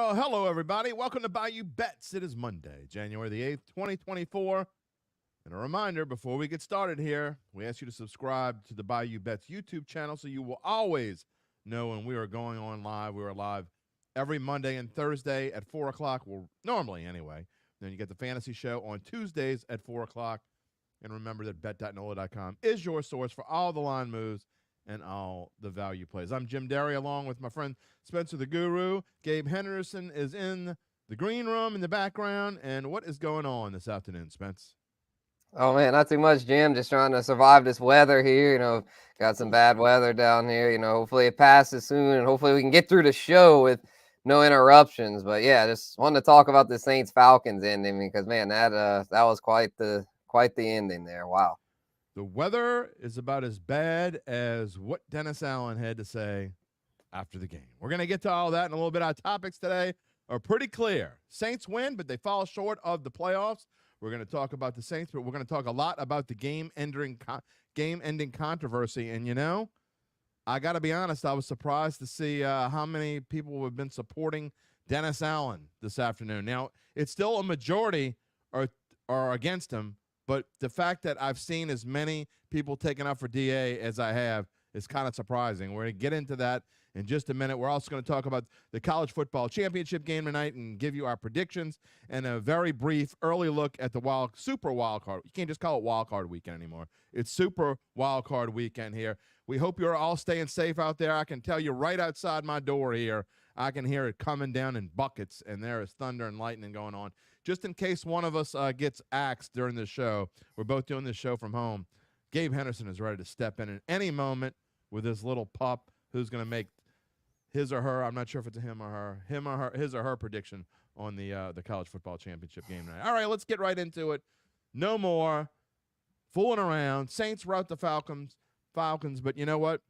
Well, hello, everybody. Welcome to Bayou Bets. It is Monday, January the 8th, 2024. And a reminder, before we get started here, we ask you to subscribe to the Bayou Bets YouTube channel so you will always know when we are going on live. We are live every Monday and Thursday at 4 o'clock. Well, normally anyway. Then you get the fantasy show on Tuesdays at 4 o'clock. And remember that bet.nola.com is your source for all the line moves and all the value plays. I'm Jim Derry along with my friend Spencer the Guru. Gabe Henderson is in the green room in the background. And what is going on this afternoon, Spence? Oh, man, not too much, Jim. Just trying to survive this weather here. Got some bad weather down here. Hopefully it passes soon, and hopefully we can get through the show with no interruptions. But, yeah, just wanted to talk about the Saints-Falcons ending because, man, that was quite the ending there. Wow. The weather is about as bad as what Dennis Allen had to say after the game. We're going to get to all that in a little bit. Our topics today are pretty clear. Saints win, but they fall short of the playoffs. We're going to talk about the Saints, but we're going to talk a lot about the game-ending controversy. And, I got to be honest, I was surprised to see how many people have been supporting Dennis Allen this afternoon. Now, it's still a majority are against him, but the fact that I've seen as many people taken up for DA as I have is kind of surprising. We're going to get into that in just a minute. We're also going to talk about the college football championship game tonight and give you our predictions and a very brief early look at the super wild card. You can't just call it wild card weekend anymore. It's super wild card weekend here. We hope you're all staying safe out there. I can tell you right outside my door here, I can hear it coming down in buckets, and there is thunder and lightning going on. Just in case one of us gets axed during the show, we're both doing this show from home. Gabe Henderson is ready to step in at any moment with his little pup who's going to make his or her, I'm not sure if it's a him or her, his or her prediction on the college football championship game tonight. All right, let's get right into it. No more fooling around. Saints rout the Falcons, but you know what?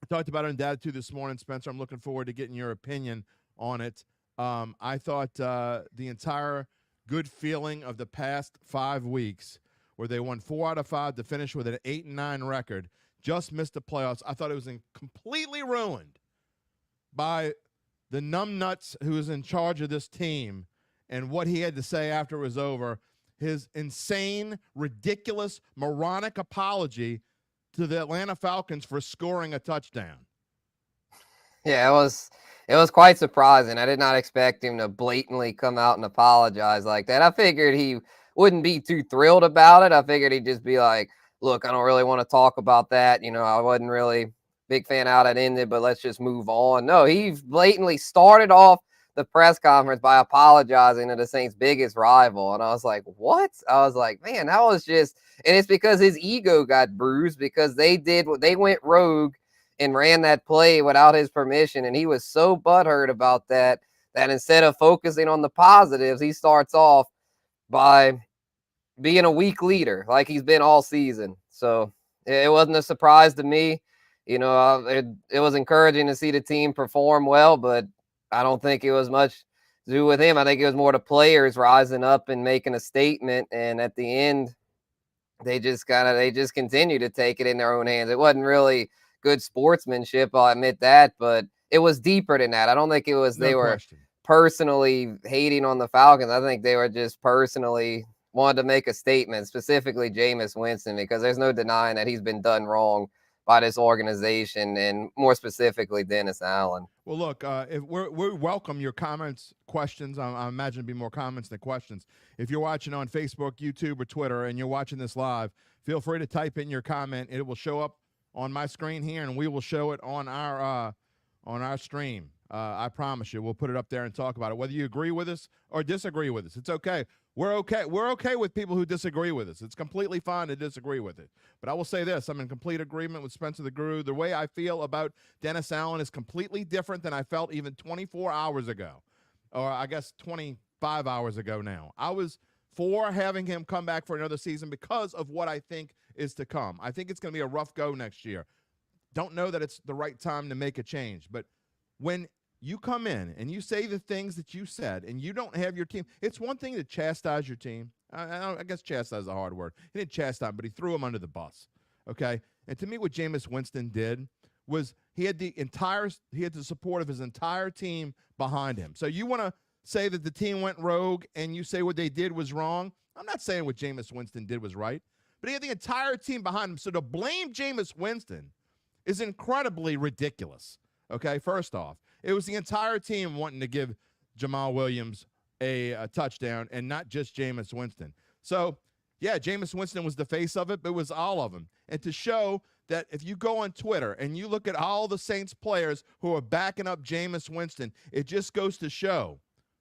I talked about it in Data 2 this morning, Spencer. I'm looking forward to getting your opinion on it. I thought the entire good feeling of the past 5 weeks where they won 4 out of 5 to finish with an 8-9 record, just missed the playoffs. I thought it was completely ruined by the numbnuts who was in charge of this team and what he had to say after it was over. His insane, ridiculous, moronic apology to the Atlanta Falcons for scoring a touchdown. Yeah, it was quite surprising. I did not expect him to blatantly come out and apologize like that. I figured he wouldn't be too thrilled about it. I figured he'd just be like, look, I don't really want to talk about that. I wasn't really big fan how that ended, but let's just move on. No, he blatantly started off the press conference by apologizing to the Saints' biggest rival. And I was like, what? I was like, man, that was just, and it's because his ego got bruised because they went rogue and ran that play without his permission. And he was so butthurt about that instead of focusing on the positives, he starts off by being a weak leader like he's been all season. So it wasn't a surprise to me. It was encouraging to see the team perform well, but I don't think it was much to do with him. I think it was more the players rising up and making a statement. And at the end, they just continue to take it in their own hands. It wasn't really good sportsmanship, I'll admit that, but it was deeper than that. I don't think it was they were personally hating on the Falcons. I think they were just personally wanted to make a statement, specifically Jameis Winston, because there's no denying that he's been done wrong by this organization and more specifically Dennis Allen. Well, look, if we welcome your comments, questions. I imagine it'd be more comments than questions. If you're watching on Facebook, YouTube, or Twitter, and you're watching this live, feel free to type in your comment. It will show up on my screen here, and we will show it on our stream. I promise you, we'll put it up there and talk about it. Whether you agree with us or disagree with us, it's okay. We're okay. We're okay with people who disagree with us. It's completely fine to disagree with it. But I will say this. I'm in complete agreement with Spencer the Guru. The way I feel about Dennis Allen is completely different than I felt even 24 hours ago. Or I guess 25 hours ago now. I was for having him come back for another season because of what I think is to come. I think it's going to be a rough go next year. Don't know that it's the right time to make a change. But when you come in and you say the things that you said and you don't have your team, it's one thing to chastise your team. I guess chastise is a hard word. He didn't chastise, but he threw him under the bus, okay? And to me, what Jameis Winston did was he had the support of his entire team behind him. So you want to say that the team went rogue and you say what they did was wrong? I'm not saying what Jameis Winston did was right, but he had the entire team behind him. So to blame Jameis Winston is incredibly ridiculous. Okay, first off, it was the entire team wanting to give Jamal Williams a touchdown and not just Jameis Winston. So, yeah, Jameis Winston was the face of it, but it was all of them. And to show that if you go on Twitter and you look at all the Saints players who are backing up Jameis Winston, it just goes to show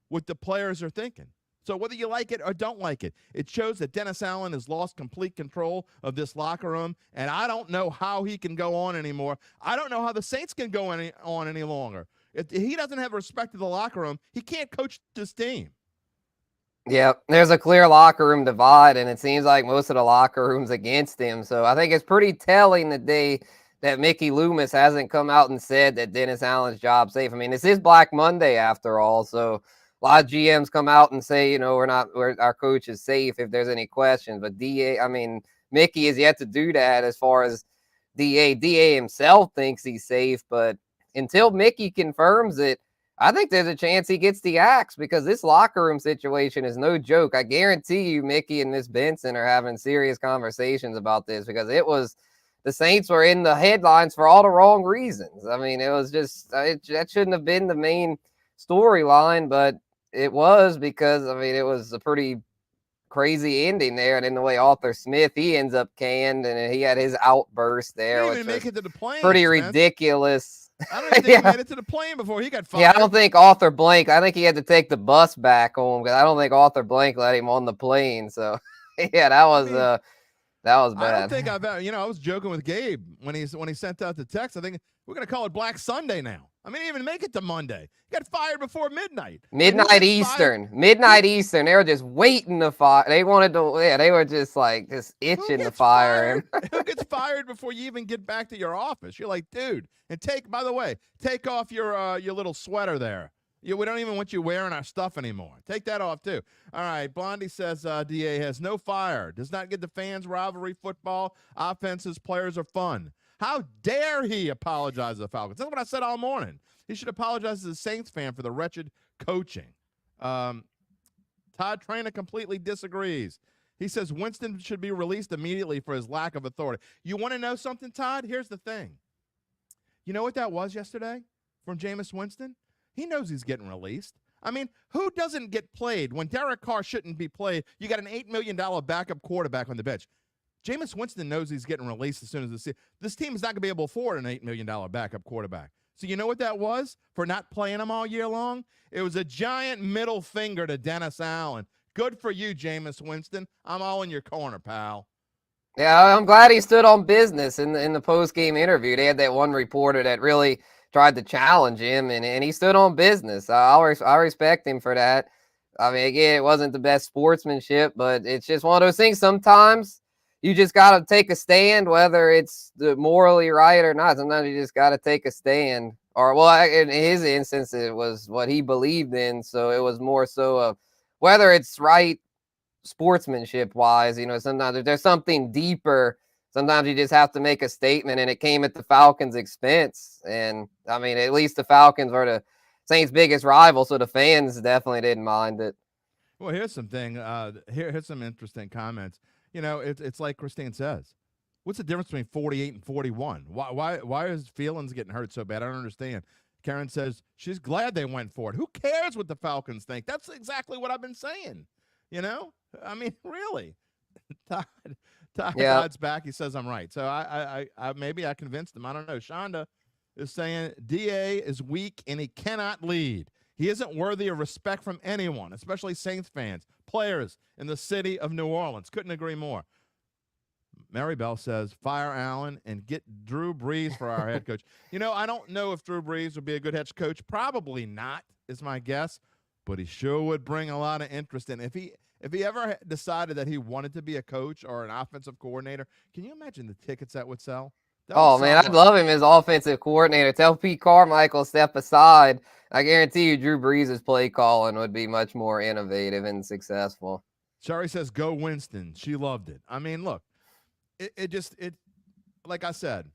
what the players are thinking. So whether you like it or don't like it, it shows that Dennis Allen has lost complete control of this locker room, and I don't know how he can go on anymore. I don't know how the Saints can go on any longer. If he doesn't have respect to the locker room, he can't coach this team. Yeah, there's a clear locker room divide, and it seems like most of the locker room's against him. So I think it's pretty telling that Mickey Loomis hasn't come out and said that Dennis Allen's job's safe. I mean, this is Black Monday after all, so a lot of GMs come out and say, our coach is safe if there's any questions. But Mickey is yet to do that as far as DA. DA himself thinks he's safe, but until Mickey confirms it, I think there's a chance he gets the axe because this locker room situation is no joke. I guarantee you Mickey and Miss Benson are having serious conversations about this because the Saints were in the headlines for all the wrong reasons. I mean, it was just that shouldn't have been the main storyline, but it was because, it was a pretty crazy ending there. And in the way Arthur Smith, he ends up canned and he had his outburst there. He didn't even make it to the plane. Pretty ridiculous. I don't even think he made it to the plane before he got fired. Yeah, I don't think Arthur Blank. I think he had to take the bus back home because I don't think Arthur Blank let him on the plane. So, yeah, that was bad. I don't think I was joking with Gabe when he sent out the text. I think we're gonna call it Black Sunday now. I mean, he didn't even make it to Monday. He got fired before midnight. Midnight Eastern. Midnight Eastern. They were just waiting to fire. They wanted to. Yeah, they were just itching to fire him. Who gets fired before you even get back to your office? You're like, dude. And by the way, take off your little sweater there. We don't even want you wearing our stuff anymore. Take that off, too. All right, Blondie says DA has no fire, does not get the fans rivalry football. Offenses, players are fun. How dare he apologize to the Falcons? That's what I said all morning. He should apologize as a Saints fan for the wretched coaching. Todd Trainer completely disagrees. He says Winston should be released immediately for his lack of authority. You want to know something, Todd? Here's the thing. You know what that was yesterday from Jameis Winston? He knows he's getting released. I mean, who doesn't get played when Derek Carr shouldn't be played? You got an $8 million backup quarterback on the bench. Jameis Winston knows he's getting released as soon as this team is not going to be able to afford an $8 million backup quarterback. So you know what that was for not playing him all year long? It was a giant middle finger to Dennis Allen. Good for you, Jameis Winston. I'm all in your corner, pal. Yeah, I'm glad he stood on business in the post-game interview. They had that one reporter that really tried to challenge him, and he stood on business. I respect him for that. I mean, again, it wasn't the best sportsmanship, but it's just one of those things. Sometimes you just got to take a stand, whether it's morally right or not. Sometimes you just got to take a stand. Or, well, in his instance, it was what he believed in, so it was more so of whether it's right sportsmanship-wise. Sometimes if there's something deeper, sometimes you just have to make a statement, and it came at the Falcons' expense. And, at least the Falcons were the Saints' biggest rival, so the fans definitely didn't mind it. Well, here's something. Here's some interesting comments. It's like Christine says. What's the difference between 48 and 41? Why is feelings getting hurt so bad? I don't understand. Karen says she's glad they went for it. Who cares what the Falcons think? That's exactly what I've been saying. Really. Todd Todd's back. He says I'm right. So I maybe I convinced him. I don't know. Shonda is saying DA is weak and he cannot lead. He isn't worthy of respect from anyone, especially Saints fans, players in the city of New Orleans. Couldn't agree more. Mary Bell says, fire Allen and get Drew Brees for our head coach. I don't know if Drew Brees would be a good head coach. Probably not, is my guess. But he sure would bring a lot of interest in. If he ever decided that he wanted to be a coach or an offensive coordinator, can you imagine the tickets that would sell? Man, I'd love him as offensive coordinator. Tell Pete Carmichael step aside. I guarantee you Drew Brees' play calling would be much more innovative and successful. Shari says, go Winston. She loved it. Look, it like I said,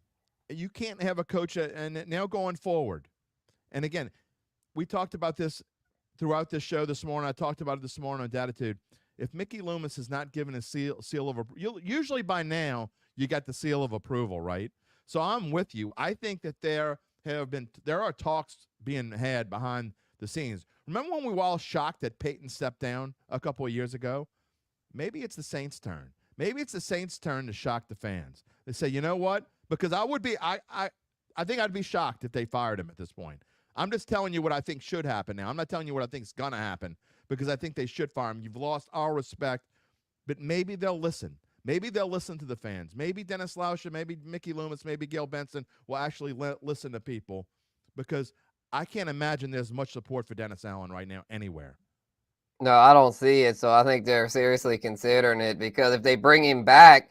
You can't have a coach and now going forward. And again, we talked about this throughout this show this morning. I talked about it this morning on Datitude. If Mickey Loomis has not given a seal of usually by now you got the seal of approval, right? So I'm with you. I think that there are talks being had behind the scenes. Remember when we were all shocked that Peyton stepped down a couple of years ago? Maybe it's the Saints' turn. Maybe it's the Saints' turn to shock the fans. They say, you know what? Because I think I'd be shocked if they fired him at this point. I'm just telling you what I think should happen now. I'm not telling you what I think is going to happen because I think they should fire him. You've lost our respect, but maybe they'll listen. Maybe they'll listen to the fans. Maybe Dennis Lauscha, maybe Mickey Loomis, maybe Gail Benson will actually listen to people because I can't imagine there's much support for Dennis Allen right now anywhere. No, I don't see it. So I think they're seriously considering it because if they bring him back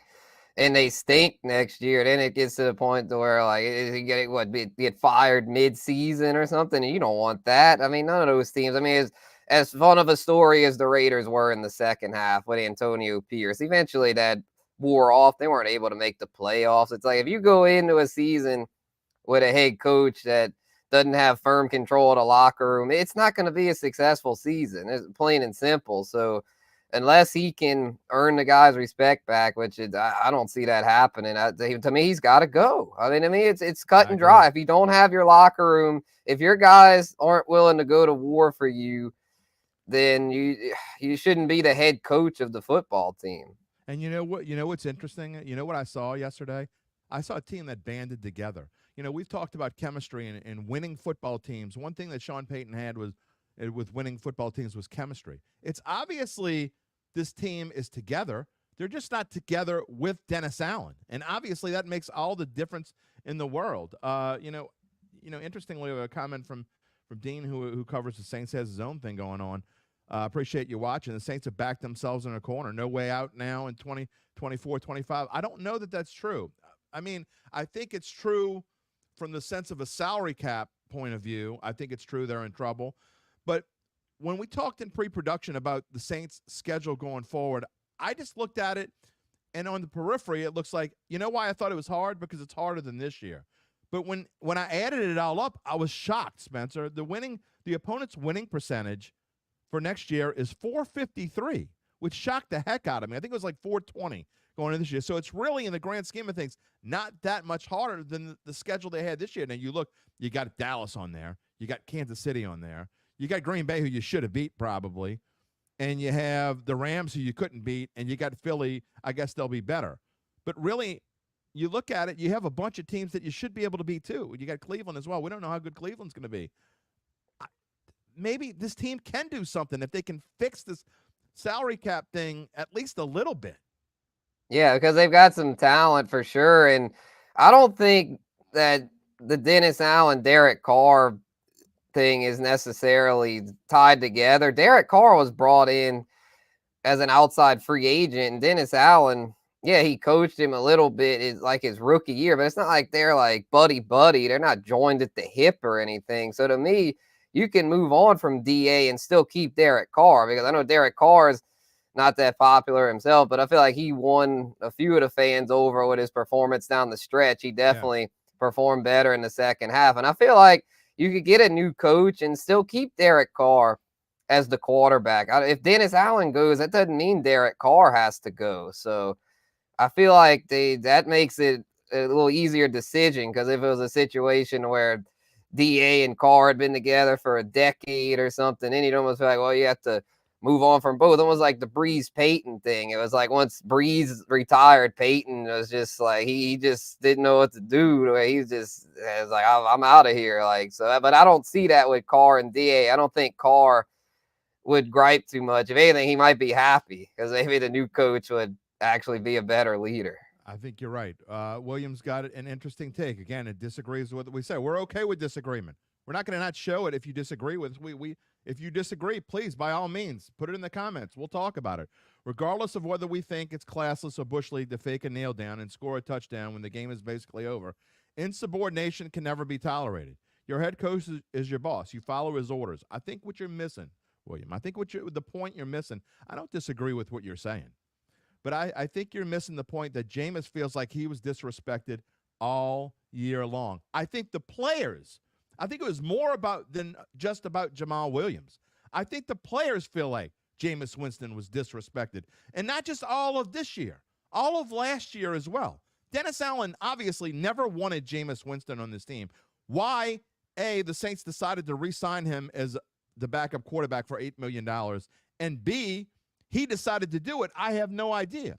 and they stink next year, then it gets to the point to where like is he get fired mid-season or something? And you don't want that. I mean, none of those teams. I mean, as fun of a story as the Raiders were in the second half with Antonio Pierce, eventually that wore off. They weren't able to make the playoffs. It's like if you go into a season with a head coach that doesn't have firm control of the locker room, it's not going to be a successful season. It's plain and simple. So unless he can earn the guy's respect back, which is, I don't see that happening. To me, he's got to go. I mean, it's cut and dry. If you don't have your locker room, if your guys aren't willing to go to war for you, then you shouldn't be the head coach of the football team. And you know what? You know what's interesting? You know what I saw yesterday? I saw a team that banded together. You know, we've talked about chemistry and winning football teams. One thing that Sean Payton had was with winning football teams was chemistry. It's obviously this team is together. They're just not together with Dennis Allen, and obviously that makes all the difference in the world. Interestingly, a comment from Dean, who covers the Saints, has his own thing going on. Appreciate you watching. The Saints have backed themselves in a corner. No way out now in 2024, 25. I don't know that that's true. I mean, I think it's true from the sense of a salary cap point of view. I think it's true they're in trouble. But when we talked in pre-production about the Saints' schedule going forward, I just looked at it, and on the periphery, it looks like, you know why I thought it was hard? Because it's harder than this year. But when I added it all up, I was shocked, Spencer. The opponent's winning percentage for next year is .453, which shocked the heck out of me. I think it was like .420 going into this year. So it's really, in the grand scheme of things, not that much harder than the schedule they had this year. Now, you look, you got Dallas on there. You got Kansas City on there. You got Green Bay, who you should have beat probably. And you have the Rams, who you couldn't beat. And you got Philly. I guess they'll be better. But really, you look at it, you have a bunch of teams that you should be able to beat too. You got Cleveland as well. We don't know how good Cleveland's going to be. Maybe this team can do something if they can fix this salary cap thing at least a little bit. Yeah, because they've got some talent for sure. And I don't think that the Dennis Allen, Derek Carr thing is necessarily tied together. Derek Carr was brought in as an outside free agent, and Dennis Allen, yeah, he coached him a little bit his rookie year, but it's not like they're like buddy. They're not joined at the hip or anything. So to me, you can move on from DA and still keep Derek Carr, because I know Derek Carr is not that popular himself, but I feel like he won a few of the fans over with his performance down the stretch. He definitely performed better in the second half. And I feel like you could get a new coach and still keep Derek Carr as the quarterback. If Dennis Allen goes, that doesn't mean Derek Carr has to go. So I feel like that makes it a little easier decision, because if it was a situation where DA and Carr had been together for a decade or something, then you'd almost feel like, well, you have to move on from both. Almost like the Breeze Peyton thing. It was like once Breeze retired, Peyton was just like he just didn't know what to do. He was like, I'm out of here. Like, so, but I don't see that with Carr and DA. I don't think Carr would gripe too much. If anything, he might be happy because maybe the new coach would actually be a better leader. I think you're right. Williams got an interesting take. Again, it disagrees with what we say. We're okay with disagreement. We're not going to not show it if you disagree with us. If you disagree, please, by all means, put it in the comments. We'll talk about it. Regardless of whether we think it's classless or bush league to fake a nail down and score a touchdown when the game is basically over, insubordination can never be tolerated. Your head coach is your boss. You follow his orders. I think what you're missing, William, the point you're missing, I don't disagree with what you're saying. But I think you're missing the point that Jameis feels like he was disrespected all year long. I think the players, I think it was more about than just about Jamal Williams. I think the players feel like Jameis Winston was disrespected. And not just all of this year, all of last year as well. Dennis Allen obviously never wanted Jameis Winston on this team. Why, A, the Saints decided to re-sign him as the backup quarterback for $8 million, and B, he decided to do it, I have no idea.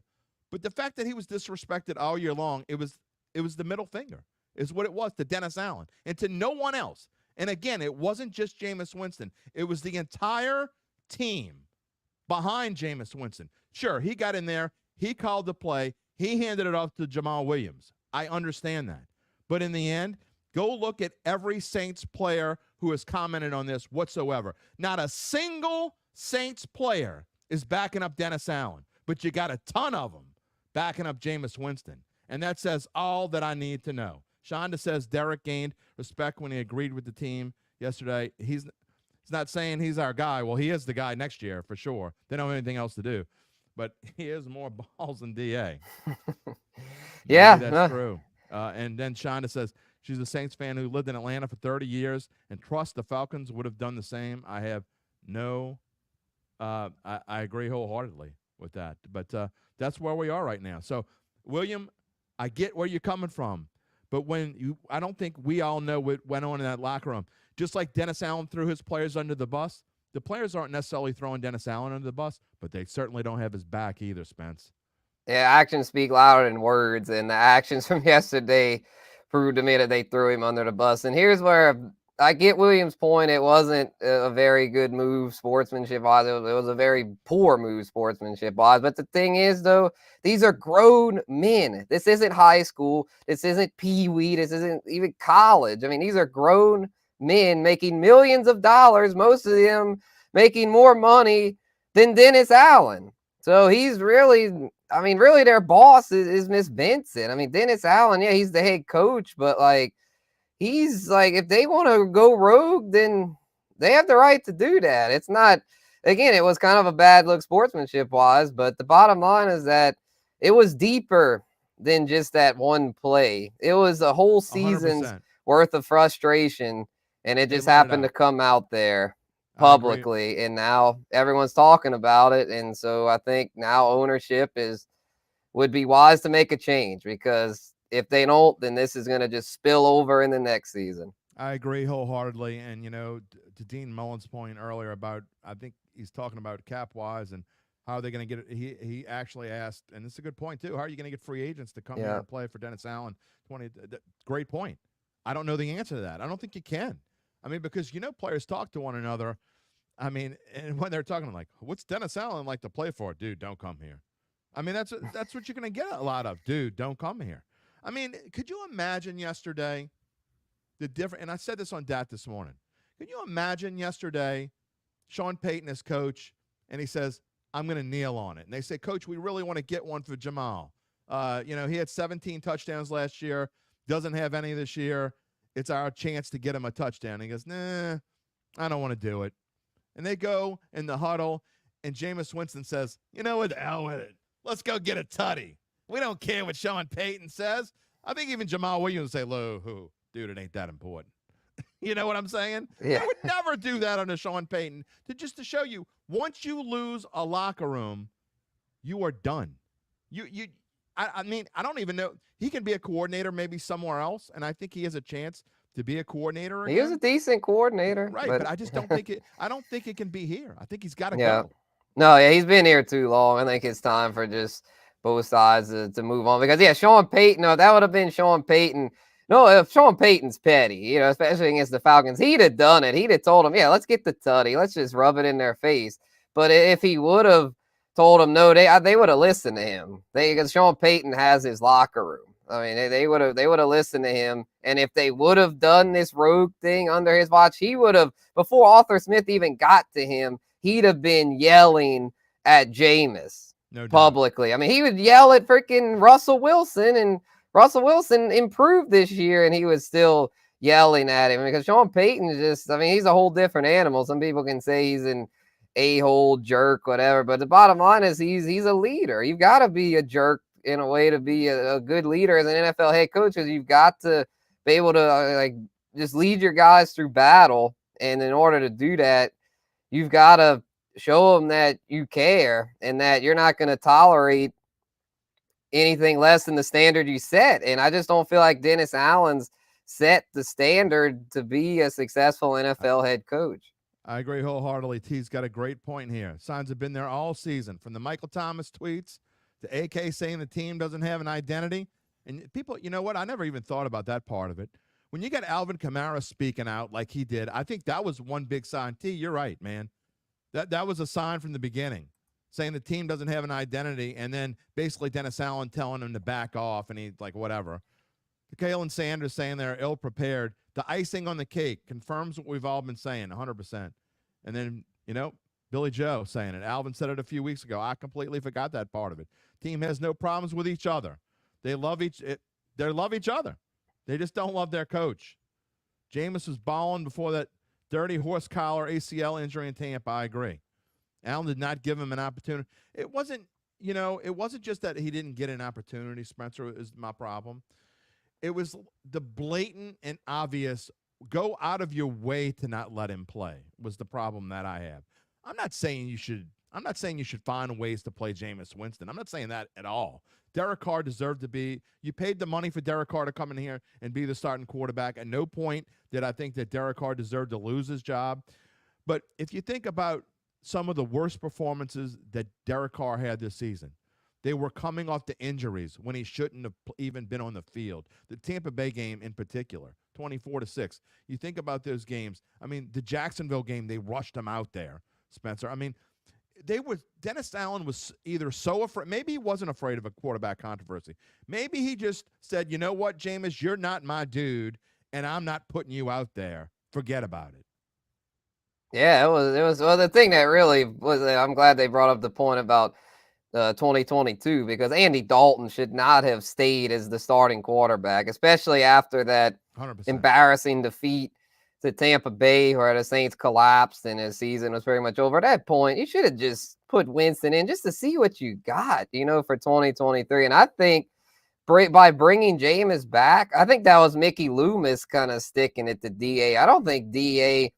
But the fact that he was disrespected all year long, it was the middle finger, is what it was to Dennis Allen and to no one else. And again, it wasn't just Jameis Winston. It was the entire team behind Jameis Winston. Sure, he got in there. He called the play. He handed it off to Jamal Williams. I understand that. But in the end, go look at every Saints player who has commented on this whatsoever. Not a single Saints player is backing up Dennis Allen, but you got a ton of them backing up Jameis Winston. And that says all that I need to know. Shonda says Derek gained respect when he agreed with the team yesterday. He's not saying he's our guy. Well, he is the guy next year for sure. They don't have anything else to do. But he has more balls than DA. Yeah. That's true. And then Shonda says she's a Saints fan who lived in Atlanta for 30 years and trusts the Falcons would have done the same. I have no I agree wholeheartedly with that. But that's where we are right now. So, William, I get where you're coming from. But I don't think we all know what went on in that locker room. Just like Dennis Allen threw his players under the bus, the players aren't necessarily throwing Dennis Allen under the bus, but they certainly don't have his back either, Spence. Yeah, actions speak louder than words, and the actions from yesterday proved to me that they threw him under the bus. And here's where I get Williams' point. It wasn't a very good move sportsmanship-wise. It was a very poor move sportsmanship-wise. But the thing is, though, these are grown men. This isn't high school. This isn't pee-wee. This isn't even college. I mean, these are grown men making millions of dollars, most of them making more money than Dennis Allen. So he's really their boss is Miss Benson. I mean, Dennis Allen, yeah, he's the head coach, but he's if they want to go rogue, then they have the right to do that. It's not, again, it was kind of a bad look sportsmanship wise, but the bottom line is that it was deeper than just that one play. It was a whole season's 100%. Worth of frustration. And it just happened to come out there publicly, and now everyone's talking about it. And so I think now ownership would be wise to make a change, because if they don't, then this is going to just spill over in the next season. I agree wholeheartedly. And, to Dean Mullins' point earlier about, I think he's talking about cap-wise and how they're going to get it. He actually asked, and it's a good point too, how are you going to get free agents to come here and play for Dennis Allen? Great point. I don't know the answer to that. I don't think you can. I mean, because, players talk to one another. I mean, and when they're talking, like, what's Dennis Allen like to play for? Dude, don't come here. I mean, that's what you're going to get a lot of. Dude, don't come here. I mean, could you imagine yesterday the different, and I said this on DAT this morning. Can you imagine yesterday Sean Payton as coach, and he says, I'm going to kneel on it. And they say, Coach, we really want to get one for Jamal. He had 17 touchdowns last year, doesn't have any this year. It's our chance to get him a touchdown. And he goes, nah, I don't want to do it. And they go in the huddle, and Jameis Winston says, you know what, the hell with it. Let's go get a tutty. We don't care what Sean Payton says. I think even Jamal Williams would say, dude, it ain't that important. You know what I'm saying? Yeah. I would never do that under Sean Payton, to show you, once you lose a locker room, you are done. I mean, I don't even know. He can be a coordinator maybe somewhere else, and I think he has a chance to be a coordinator again. He was a decent coordinator. Right, but I just don't think it – I don't think it can be here. I think he's got to go. No, he's been here too long. I think it's time for just both sides to move on. Because, Sean Payton, that would have been Sean Payton. No, if Sean Payton's petty, especially against the Falcons, he'd have done it. He'd have told them, let's get the tutty. Let's just rub it in their face. But if he would have told them no, they would have listened to him. Because Sean Payton has his locker room. I mean, they would have listened to him. And if they would have done this rogue thing under his watch, he would have, before Arthur Smith even got to him, he'd have been yelling at Jameis publicly. I mean, he would yell at freaking Russell Wilson, and Russell Wilson improved this year, and he was still yelling at him, because Sean Payton he's a whole different animal. Some people can say he's an a-hole jerk, whatever, but the bottom line is he's a leader. You've got to be a jerk in a way to be a good leader as an NFL head coach, because you've got to be able to just lead your guys through battle. And in order to do that, you've got to show them that you care and that you're not going to tolerate anything less than the standard you set. And I just don't feel like Dennis Allen's set the standard to be a successful NFL head coach. I agree wholeheartedly. T's got a great point here. Signs have been there all season, from the Michael Thomas tweets to AK saying the team doesn't have an identity. And people, you know what? I never even thought about that part of it. When you got Alvin Kamara speaking out like he did, I think that was one big sign. T, you're right, man. That was a sign from the beginning, saying the team doesn't have an identity, and then basically Dennis Allen telling him to back off, and he's like, whatever. Kalen Sanders saying they're ill-prepared. The icing on the cake confirms what we've all been saying, 100%. And then, Billy Joe saying it. Alvin said it a few weeks ago. I completely forgot that part of it. Team has no problems with each other. They love each other. They just don't love their coach. Jameis was balling before that dirty horse collar ACL injury in Tampa. I agree. Allen did not give him an opportunity. It wasn't just that he didn't get an opportunity, Spencer, is my problem. It was the blatant and obvious go out of your way to not let him play was the problem that I have. I'm not saying you should find ways to play Jameis Winston. I'm not saying that at all. Derek Carr deserved to be. You paid the money for Derek Carr to come in here and be the starting quarterback. At no point did I think that Derek Carr deserved to lose his job. But if you think about some of the worst performances that Derek Carr had this season, they were coming off the injuries when he shouldn't have even been on the field. The Tampa Bay game in particular, 24-6. You think about those games. I mean, the Jacksonville game, they rushed him out there, Spencer. I mean, Dennis Allen was either so afraid, maybe he wasn't afraid of a quarterback controversy. Maybe he just said, you know what, Jameis, you're not my dude, and I'm not putting you out there. Forget about it. Yeah, it was. Well, the thing that really was, I'm glad they brought up the point about 2022, because Andy Dalton should not have stayed as the starting quarterback, especially after that 100%. Embarrassing defeat to Tampa Bay, where the Saints collapsed and his season was pretty much over. At that point, you should have just put Winston in just to see what you got, for 2023. And I think by bringing Jameis back, I think that was Mickey Loomis kind of sticking it to DA. I don't think DA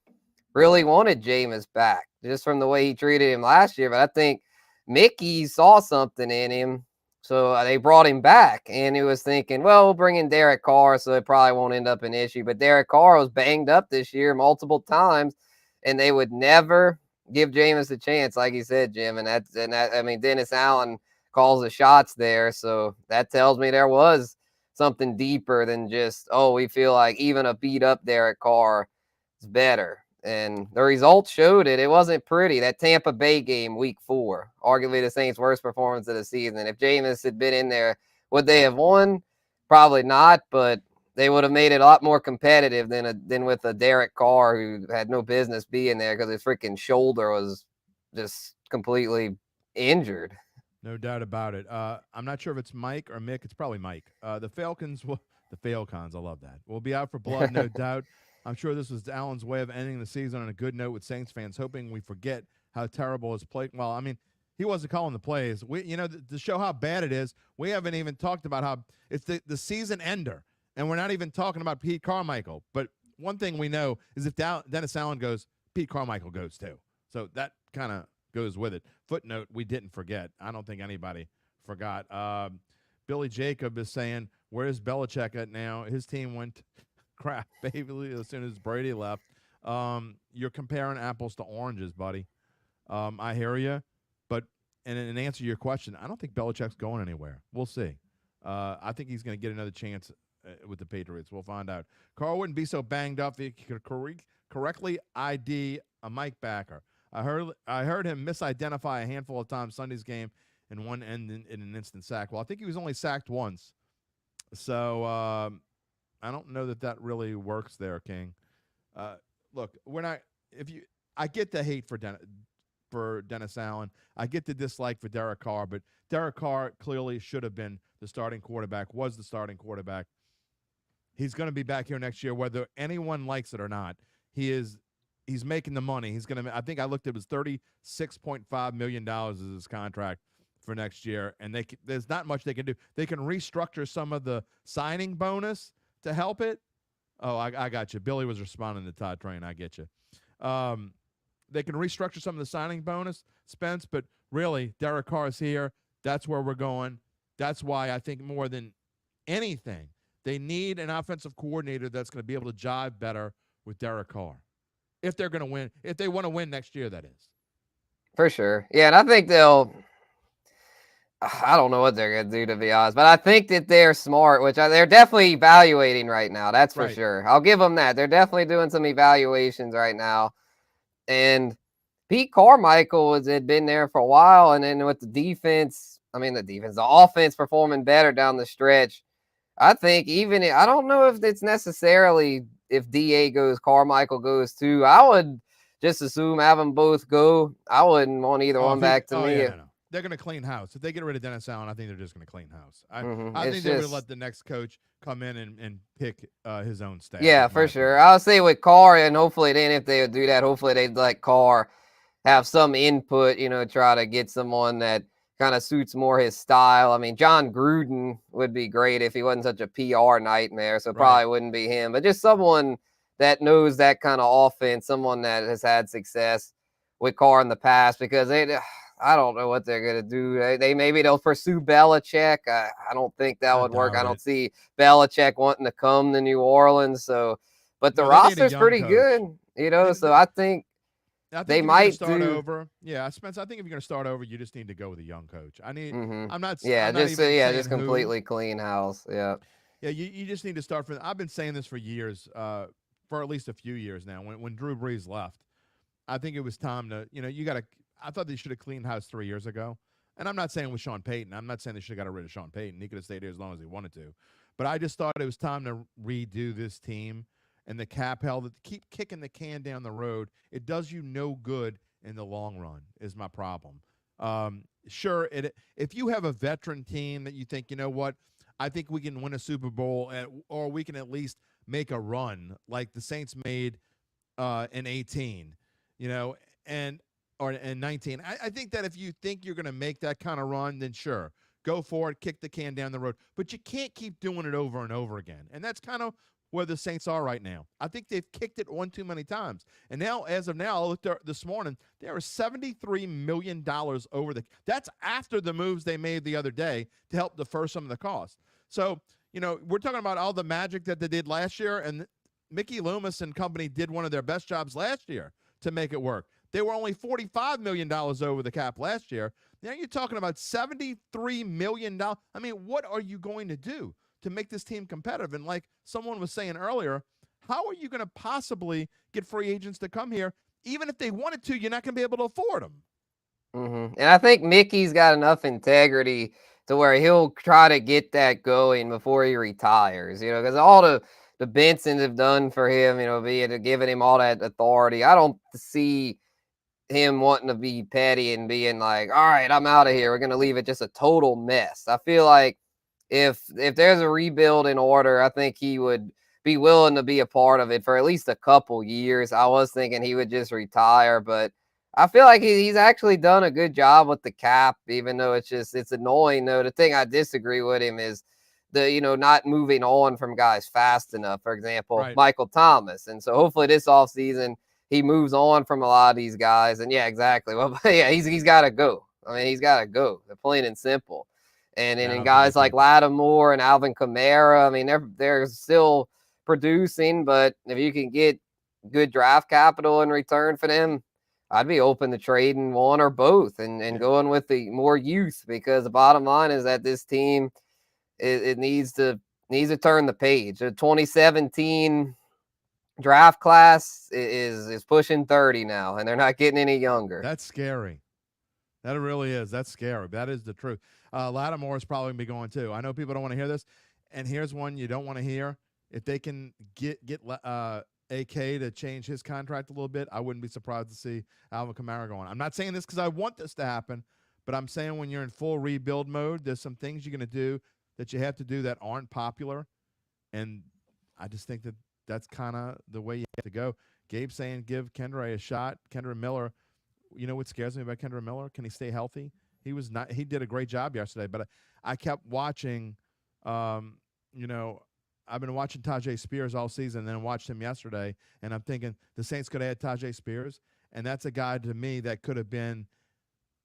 really wanted Jameis back just from the way he treated him last year, but I think Mickey saw something in him, so they brought him back, and he was thinking, well, we'll bring in Derek Carr, so it probably won't end up an issue. But Derek Carr was banged up this year multiple times, and they would never give Jameis a chance, like you said, Jim. And I mean, Dennis Allen calls the shots there, so that tells me there was something deeper than just, we feel like even a beat up Derek Carr is better. And the results showed it. It wasn't pretty. That Tampa Bay game, week 4, arguably the Saints' worst performance of the season. If Jameis had been in there, would they have won? Probably not, but they would have made it a lot more competitive than with a Derek Carr who had no business being there because his freaking shoulder was just completely injured. No doubt about it. I'm not sure if it's Mike or Mick. It's probably Mike. The Falcons, the Falcons, I love that, will be out for blood, no doubt. I'm sure this was Allen's way of ending the season on a good note with Saints fans, hoping we forget how terrible his play. Well, I mean, he wasn't calling the plays. To show how bad it is, we haven't even talked about how it's the season ender, and we're not even talking about Pete Carmichael. But one thing we know is if Dennis Allen goes, Pete Carmichael goes too. So that kind of goes with it. Footnote, we didn't forget. I don't think anybody forgot. Billy Jacob is saying, where's Belichick at now? His team went crap, baby, as soon as Brady left. You're comparing apples to oranges, buddy. I hear you, but in answer to your question, I don't think Belichick's going anywhere. We'll see. I think he's going to get another chance with the Patriots. We'll find out. Carl wouldn't be so banged up if he could correctly ID a Mike Backer. I heard him misidentify a handful of times Sunday's game and one end in an instant sack. Well, I think he was only sacked once. So I don't know that really works there, King. Look, we're not. I get the hate for Dennis Allen. I get the dislike for Derek Carr, but Derek Carr clearly should have been the starting quarterback. Was the starting quarterback. He's going to be back here next year, whether anyone likes it or not. He's making the money. He's going to. I think I looked at it was $36.5 million is his contract for next year, and there's not much they can do. They can restructure some of the signing bonus to help it. Oh, I got you. Billy was responding to Todd Train. I get you. They can restructure some of the signing bonus, Spence, but really, Derek Carr is here. That's where we're going. That's why I think more than anything, they need an offensive coordinator that's going to be able to jive better with Derek Carr if they're going to win, if they want to win next year, that is. For sure. Yeah, and I think I don't know what they're going to do, to be honest, but I think that they're smart, which they're definitely evaluating right now. That's for sure. I'll give them that. They're definitely doing some evaluations right now. And Pete Carmichael had been there for a while, and then with the offense performing better down the stretch, I think I don't know if it's necessarily if DA goes, Carmichael goes too. I would just assume have them both go. I wouldn't want either one back to me. Yeah, no. They're going to clean house. If they get rid of Dennis Allen, I think they're just going to clean house. I think they would let the next coach come in and pick his own staff. Yeah, for sure. I'll say with Carr, and hopefully then if they would do that, hopefully they'd let Carr have some input, try to get someone that kind of suits more his style. I mean, John Gruden would be great if he wasn't such a PR nightmare, so probably wouldn't be him. But just someone that knows that kind of offense, someone that has had success with Carr in the past, because I don't know what they're going to do. Maybe they'll pursue Belichick. I don't think that would work. I don't see Belichick wanting to come to New Orleans. But the roster's pretty good, so I think they might start over. Yeah, Spence, I think if you're going to start over, you just need to go with a young coach. Just completely clean house. Yeah. Yeah, you just need to start from. I've been saying this for years, for at least a few years now. When Drew Brees left, I think it was time to, you got to. I thought they should have cleaned house 3 years ago. And I'm not saying with Sean Payton. I'm not saying they should have got rid of Sean Payton. He could have stayed here as long as he wanted to. But I just thought it was time to redo this team. And the cap hell that keep kicking the can down the road, it does you no good in the long run, is my problem. Sure, if you have a veteran team that you think, you know what, I think we can win a Super Bowl or we can at least make a run like the Saints made in 18, or in 19. I think that if you think you're going to make that kind of run, then sure, go for it, kick the can down the road. But you can't keep doing it over and over again. And that's kind of where the Saints are right now. I think they've kicked it one too many times. And now, as of now, I looked this morning, there are $73 million over that's after the moves they made the other day to help defer some of the costs. So, we're talking about all the magic that they did last year, and Mickey Loomis and company did one of their best jobs last year to make it work. They were only $45 million over the cap last year. Now you're talking about $73 million. I mean, what are you going to do to make this team competitive? And like someone was saying earlier, how are you going to possibly get free agents to come here? Even if they wanted to, you're not going to be able to afford them. Mm-hmm. And I think Mickey's got enough integrity to where he'll try to get that going before he retires, because all the Bensons have done for him, be it giving him all that authority. I don't see him wanting to be petty and being like, all right, I'm out of here. We're going to leave it just a total mess. I feel like if there's a rebuild in order, I think he would be willing to be a part of it for at least a couple years. I was thinking he would just retire, but I feel like he's actually done a good job with the cap, even though it's annoying though. The thing I disagree with him is the, not moving on from guys fast enough. For example, Michael Thomas. And so hopefully this offseason, he moves on from a lot of these guys. And yeah, exactly. Well, yeah, he's got to go. I mean, he's got to go. They're plain and simple. And then guys like Lattimore and Alvin Kamara, I mean, they're still producing, but if you can get good draft capital in return for them, I'd be open to trading one or both and going with the more youth, because the bottom line is that this team, it needs to turn the page. The 2017 draft class is pushing 30 now, and they're not getting any younger. That's scary. That really is. That's scary. That is the truth. Lattimore is probably going to be going too. I know people don't want to hear this, and here's one you don't want to hear. If they can get AK to change his contract a little bit, I wouldn't be surprised to see Alvin Kamara going. I'm not saying this because I want this to happen, but I'm saying when you're in full rebuild mode, there's some things you're going to do that you have to do that aren't popular, and I just think that that's kind of the way you have to go. Gabe's saying give Kendra a shot. Kendra Miller, you know what scares me about Kendra Miller? Can he stay healthy? He was not. He did a great job yesterday, but I kept watching. You know, I've been watching Tajay Spears all season, and then watched him yesterday, and I'm thinking the Saints could have had Tajay Spears, and that's a guy to me that could have been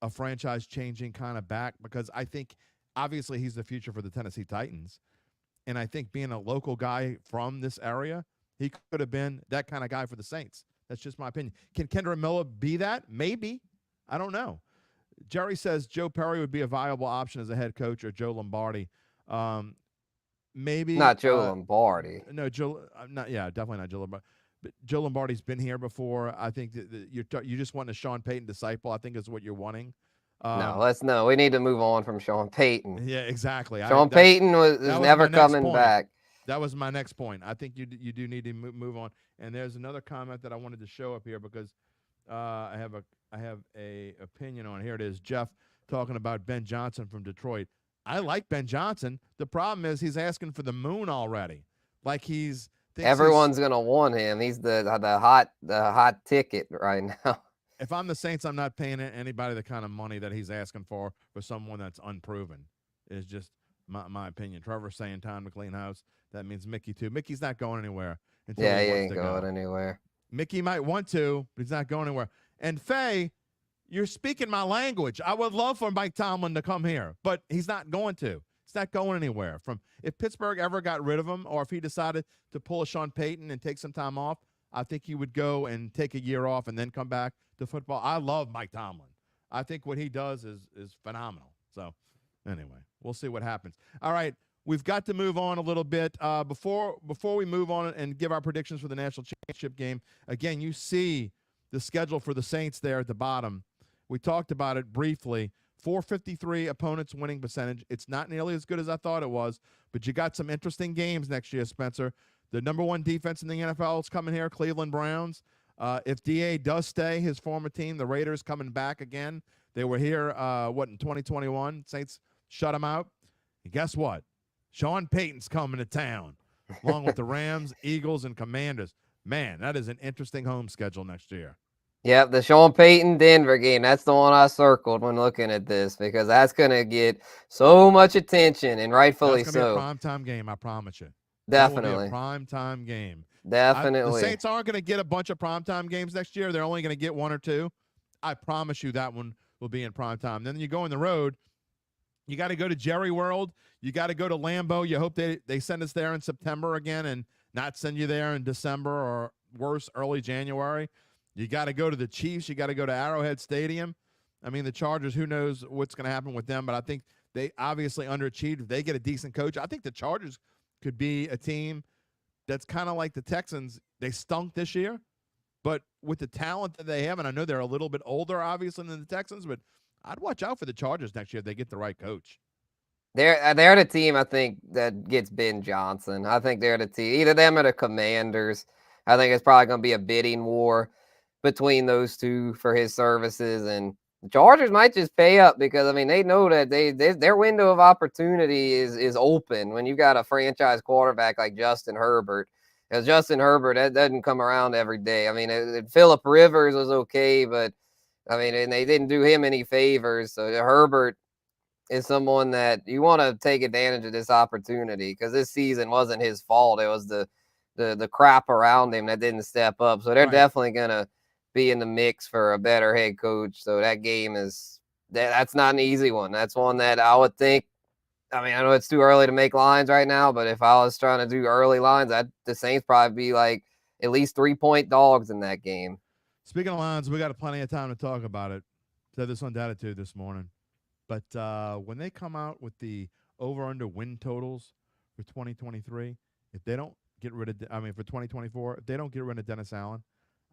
a franchise-changing kind of back, because I think obviously he's the future for the Tennessee Titans, and I think being a local guy from this area, he could have been that kind of guy for the Saints. That's just my opinion. Can Kendra Miller be that? Maybe. I don't know. Jerry says Joe Perry would be a viable option as a head coach, or Joe Lombardi. Maybe Not Joe Lombardi. No, Joe. Not. Yeah, definitely not Joe Lombardi. But Joe Lombardi's been here before. I think that you just want a Sean Payton disciple, I think, is what you're wanting. No. We need to move on from Sean Payton. Yeah, exactly. Sean Payton is never coming back. That was my next point. I think you do need to move on. And there's another comment that I wanted to show up here, because I have a opinion on. Here it is. Jeff talking about Ben Johnson from Detroit. I like Ben Johnson. The problem is he's asking for the moon already. Like everyone's gonna want him. He's the hot ticket right now. If I'm the Saints, I'm not paying anybody the kind of money that he's asking for someone that's unproven. Is just my opinion. Trevor's saying time to clean house. That means Mickey too. Mickey's not going anywhere. He ain't going anywhere. Mickey might want to, but he's not going anywhere. And Faye, you're speaking my language. I would love for Mike Tomlin to come here, but he's not going to. He's not going anywhere. If Pittsburgh ever got rid of him, or if he decided to pull a Sean Payton and take some time off, I think he would go and take a year off and then come back to football. I love Mike Tomlin. I think what he does is phenomenal. So anyway, we'll see what happens. All right, we've got to move on a little bit. Before we move on and give our predictions for the national championship game, again, you see the schedule for the Saints there at the bottom. We talked about it briefly. 453 opponents winning percentage. It's not nearly as good as I thought it was, but you got some interesting games next year, Spencer. The number one defense in the NFL is coming here, Cleveland Browns. If DA does stay, his former team, the Raiders, coming back again. They were here, in 2021. Saints shut them out. And guess what? Sean Payton's coming to town, along with the Rams, Eagles, and Commanders. Man, that is an interesting home schedule next year. Yep, the Sean Payton Denver game. That's the one I circled when looking at this, because that's going to get so much attention, and rightfully so. That's going to be a primetime game, I promise you. Definitely. Primetime game. Definitely. The Saints aren't going to get a bunch of primetime games next year. They're only going to get one or two. I promise you that one will be in primetime. Then you go on the road. You got to go to Jerry World. You got to go to Lambeau. You hope they send us there in September again and not send you there in December or worse, early January. You got to go to the Chiefs. You got to go to Arrowhead Stadium. I mean, the Chargers, who knows what's going to happen with them, but I think they obviously underachieved. If they get a decent coach, I think the Chargers could be a team that's kind of like the Texans. They stunk this year, but with the talent that they have, and I know they're a little bit older, obviously, than the Texans, but I'd watch out for the Chargers next year if they get the right coach. They're the team, I think, that gets Ben Johnson. I think they're the team. Either them or the Commanders. I think it's probably going to be a bidding war between those two for his services, and the Chargers might just pay up, because I mean they know that their window of opportunity is open when you got a franchise quarterback like Justin Herbert. Because Justin Herbert, that doesn't come around every day. I mean, Phillip Rivers was okay, but I mean, and they didn't do him any favors. So Herbert is someone that you want to take advantage of this opportunity, because this season wasn't his fault. It was the crap around him that didn't step up. So they're definitely gonna be in the mix for a better head coach. So that game that's not an easy one. That's one that I would think. I mean, I know it's too early to make lines right now, but if I was trying to do early lines, the Saints probably be like at least 3-point dogs in that game. Speaking of lines, we got plenty of time to talk about it. Said this on Datitude this morning. But when they come out with the over-under win totals for 2023, if they don't get rid of, for 2024, if they don't get rid of Dennis Allen,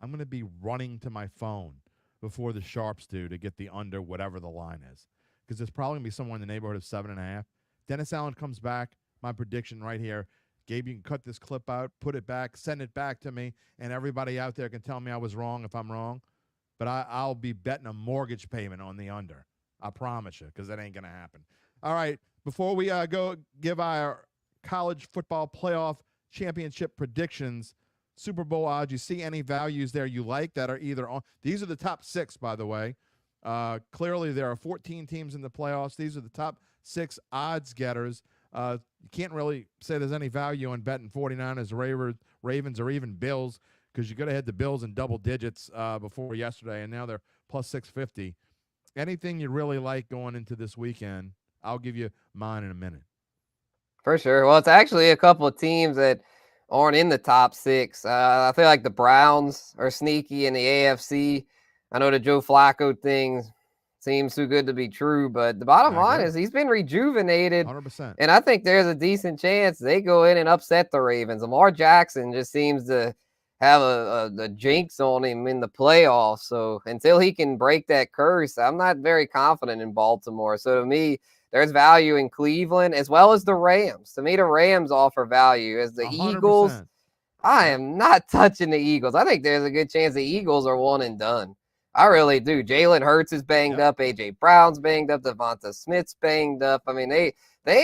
I'm going to be running to my phone before the sharps do to get the under whatever the line is, because there's probably going to be somewhere in the neighborhood of 7.5. Dennis Allen comes back. My prediction right here. Gabe, you can cut this clip out, put it back, send it back to me, and everybody out there can tell me I was wrong if I'm wrong. But I'll be betting a mortgage payment on the under. I promise you, because that ain't going to happen. All right, before we go give our college football playoff championship predictions, Super Bowl odds, you see any values there you like that are either on? These are the top 6, by the way. Clearly, there are 14 teams in the playoffs. These are the top 6 odds getters. You can't really say there's any value on betting 49ers, Ravens, or even Bills because you could have had the Bills in double digits before yesterday, and now they're plus 650. Anything you really like going into this weekend, I'll give you mine in a minute. For sure. Well, it's actually a couple of teams that aren't in the top 6. I feel like the Browns are sneaky in the AFC. I know the Joe Flacco thing seems too good to be true, but the bottom line is he's been rejuvenated. 100%. And I think there's a decent chance they go in and upset the Ravens. Lamar Jackson just seems to have a jinx on him in the playoffs. So until he can break that curse, I'm not very confident in Baltimore. So to me, there's value in Cleveland as well as the Rams. To me, the Rams offer value. As the 100%. Eagles, I am not touching the Eagles. I think there's a good chance the Eagles are one and done. I really do. Jalen Hurts is banged up. A.J. Brown's banged up. Devonta Smith's banged up. I mean, they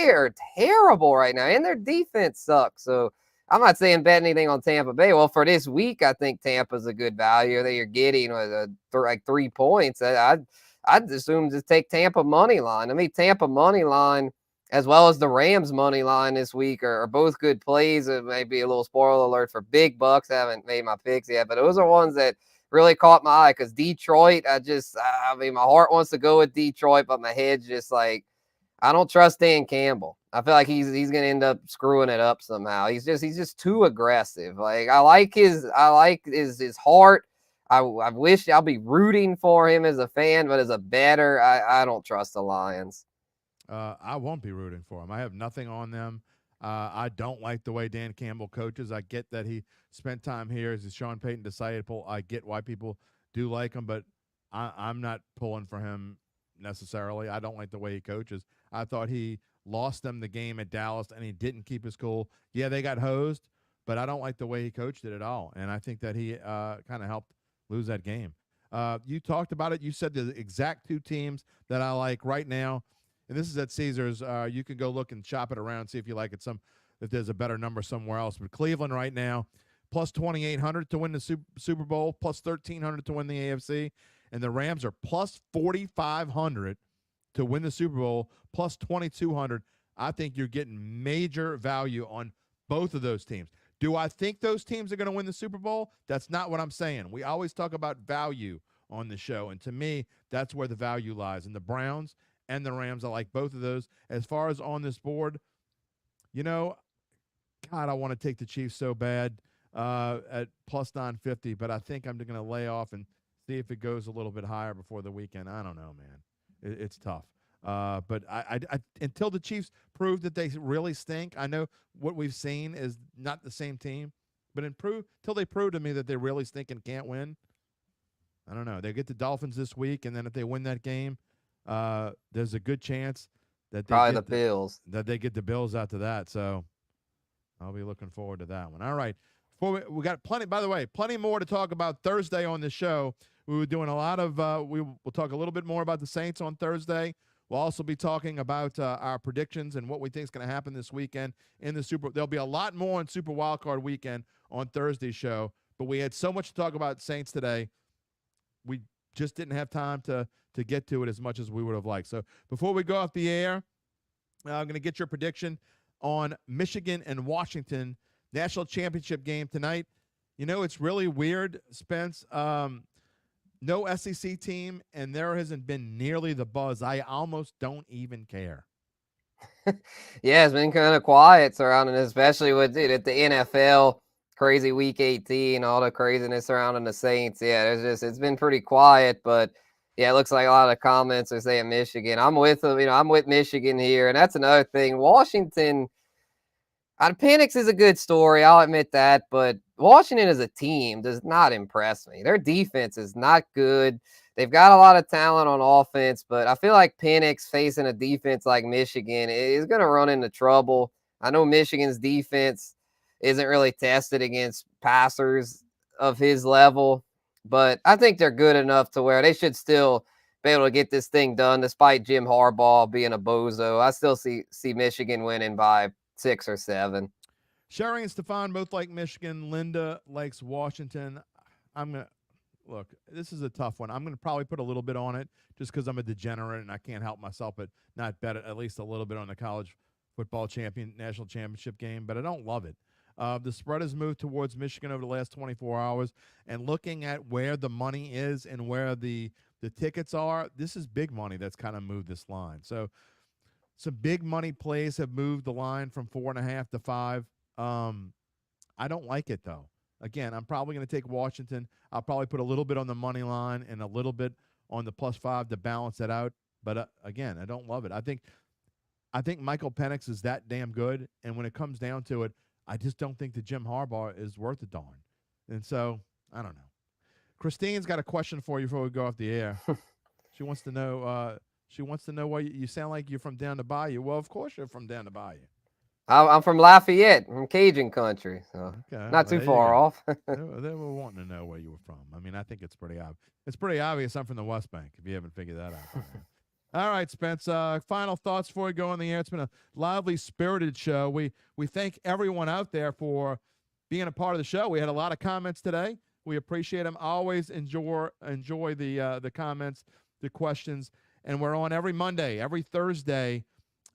are terrible right now, and their defense sucks. So I'm not saying bet anything on Tampa Bay. Well, for this week, I think Tampa's a good value that you're getting with like 3 points. I'd assume just take Tampa money line. I mean, Tampa money line as well as the Rams money line this week are both good plays. It may be a little spoiler alert for big bucks. I haven't made my picks yet, but those are ones that really caught my eye because Detroit, I mean, my heart wants to go with Detroit, but my head's just like, I don't trust Dan Campbell. I feel like he's going to end up screwing it up somehow. He's just too aggressive. Like I like his heart. I wish I'll be rooting for him as a fan, but as a bettor, I don't trust the Lions. I won't be rooting for him. I have nothing on them. I don't like the way Dan Campbell coaches. I get that he spent time here as a Sean Payton disciple. I get why people do like him, but I'm not pulling for him necessarily. I don't like the way he coaches. I thought he lost them the game at Dallas, and he didn't keep his cool. Yeah, they got hosed, but I don't like the way he coached it at all, and I think that he kind of helped lose that game. You talked about it. You said the exact 2 teams that I like right now, and this is at Caesars. You can go look and shop it around, see if you like it. If there's a better number somewhere else. But Cleveland right now, plus 2,800 to win the Super Bowl, plus 1,300 to win the AFC, and the Rams are plus 4,500 to win the Super Bowl, plus 2,200. I think you're getting major value on both of those teams. Do I think those teams are going to win the Super Bowl? That's not what I'm saying. We always talk about value on the show, and to me, that's where the value lies. And the Browns and the Rams, I like both of those. As far as on this board, God, I want to take the Chiefs so bad at plus 950, but I think I'm going to lay off and see if it goes a little bit higher before the weekend. I don't know, man. It's tough. But I until the Chiefs prove that they really stink, I know what we've seen is not the same team. But until they prove to me that they really stink and can't win, I don't know. They get the Dolphins this week, and then if they win that game, there's a good chance that they get the Bills after that. So I'll be looking forward to that one. All right. We got plenty more to talk about Thursday on the show. We were doing a lot of we'll talk a little bit more about the Saints on Thursday. We'll also be talking about our predictions and what we think is going to happen this weekend in the Super. There'll be a lot more on Super Wildcard Weekend on Thursday's show, but we had so much to talk about Saints today. We just didn't have time to get to it as much as we would have liked. So before we go off the air, I'm going to get your prediction on Michigan and Washington national championship game tonight. It's really weird, Spence. No SEC team, and there hasn't been nearly the buzz. I almost don't even care. Yeah, it's been kind of quiet surrounding it, especially with at the NFL, crazy week 18, all the craziness surrounding the Saints. Yeah, it's been pretty quiet, but yeah, it looks like a lot of comments are saying Michigan. I'm with them, I'm with Michigan here, and that's another thing. Washington, Penix is a good story, I'll admit that, but Washington as a team does not impress me. Their defense is not good. They've got a lot of talent on offense, but I feel like Penix facing a defense like Michigan is going to run into trouble. I know Michigan's defense isn't really tested against passers of his level, but I think they're good enough to where they should still be able to get this thing done despite Jim Harbaugh being a bozo. I still see Michigan winning by 6 or 7. Sherry and Stefan both like Michigan. Linda likes Washington. look, this is a tough one. I'm going to probably put a little bit on it just because I'm a degenerate and I can't help myself but not bet at least a little bit on the college football national championship game, but I don't love it. The spread has moved towards Michigan over the last 24 hours, and looking at where the money is and where the tickets are, this is big money that's kind of moved this line. So some big money plays have moved the line from 4.5 to 5. I don't like it, though. Again, I'm probably going to take Washington. I'll probably put a little bit on the money line and a little bit on the +5 to balance it out. But, again, I don't love it. I think Michael Penix is that damn good, and when it comes down to it, I just don't think that Jim Harbaugh is worth a darn. And so, I don't know. Christine's got a question for you before we go off the air. She wants to know why you sound like you're from down the bayou. Well, of course you're from down the bayou. I'm from Lafayette, from Cajun country, so okay, not too far off. they were wanting to know where you were from. I mean, I think it's pretty obvious. It's pretty obvious I'm from the West Bank, if you haven't figured that out. All right, Spence, final thoughts before we go on the air. It's been a lively, spirited show. We thank everyone out there for being a part of the show. We had a lot of comments today. We appreciate them. Always enjoy the comments, the questions. And we're on every Monday, every Thursday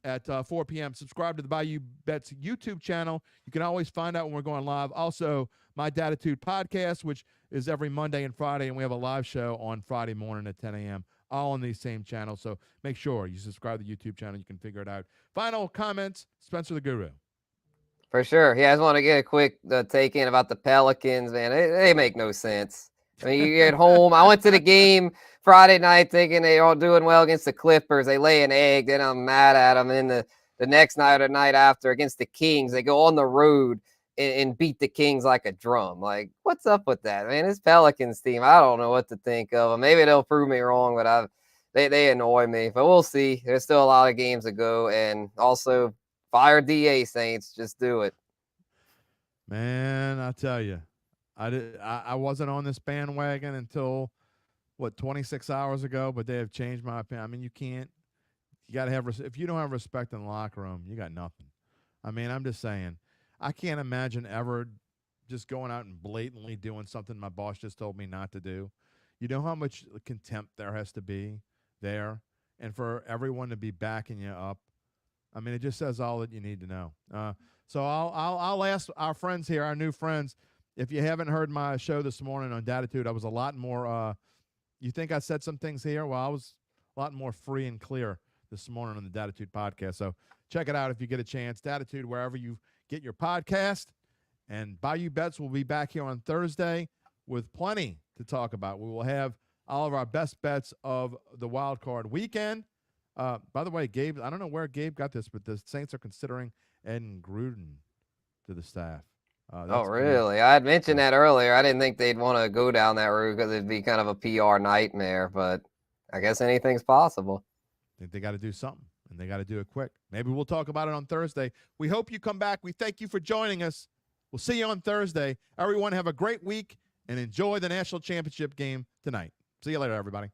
at 4 p.m. Subscribe to the Bayou Bets YouTube channel. You can always find out when we're going live. Also, my Datitude podcast, which is every Monday and Friday, and we have a live show on Friday morning at 10 a.m., all on these same channels. So make sure you subscribe to the YouTube channel. You can figure it out. Final comments, Spencer the Guru. For sure. Yeah, I just want to get a quick take in about the Pelicans, man. They make no sense. I mean, you get home. I went to the game Friday night thinking they all doing well against the Clippers. They lay an egg. Then I'm mad at them. And then the next night or night after against the Kings, they go on the road and beat the Kings like a drum. Like, what's up with that, man? This Pelicans team, I don't know what to think of them. Maybe they'll prove me wrong, but they annoy me. But we'll see. There's still a lot of games to go. And also, fire DA, Saints. Just do it. Man, I tell you, I wasn't on this bandwagon until, 26 hours ago, but they have changed my opinion. I mean, you got to have, if you don't have respect in the locker room, you got nothing. I mean, I'm just saying, I can't imagine ever just going out and blatantly doing something my boss just told me not to do. You know how much contempt there has to be there, and for everyone to be backing you up. I mean, it just says all that you need to know. So I'll ask our friends here, our new friends, if you haven't heard my show this morning on Datitude, I was a lot more. You think I said some things here? Well, I was a lot more free and clear this morning on the Datitude podcast. So check it out if you get a chance. Datitude, wherever you get your podcast. And Bayou Bets will be back here on Thursday with plenty to talk about. We will have all of our best bets of the wild card weekend. By the way, Gabe, I don't know where Gabe got this, but the Saints are considering adding Gruden to the staff. Oh, really? I had mentioned that earlier. I didn't think they'd want to go down that route because it'd be kind of a PR nightmare, but I guess anything's possible. I think they got to do something, and they got to do it quick. Maybe we'll talk about it on Thursday. We hope you come back. We thank you for joining us. We'll see you on Thursday. Everyone have a great week and enjoy the national championship game tonight. See you later, everybody.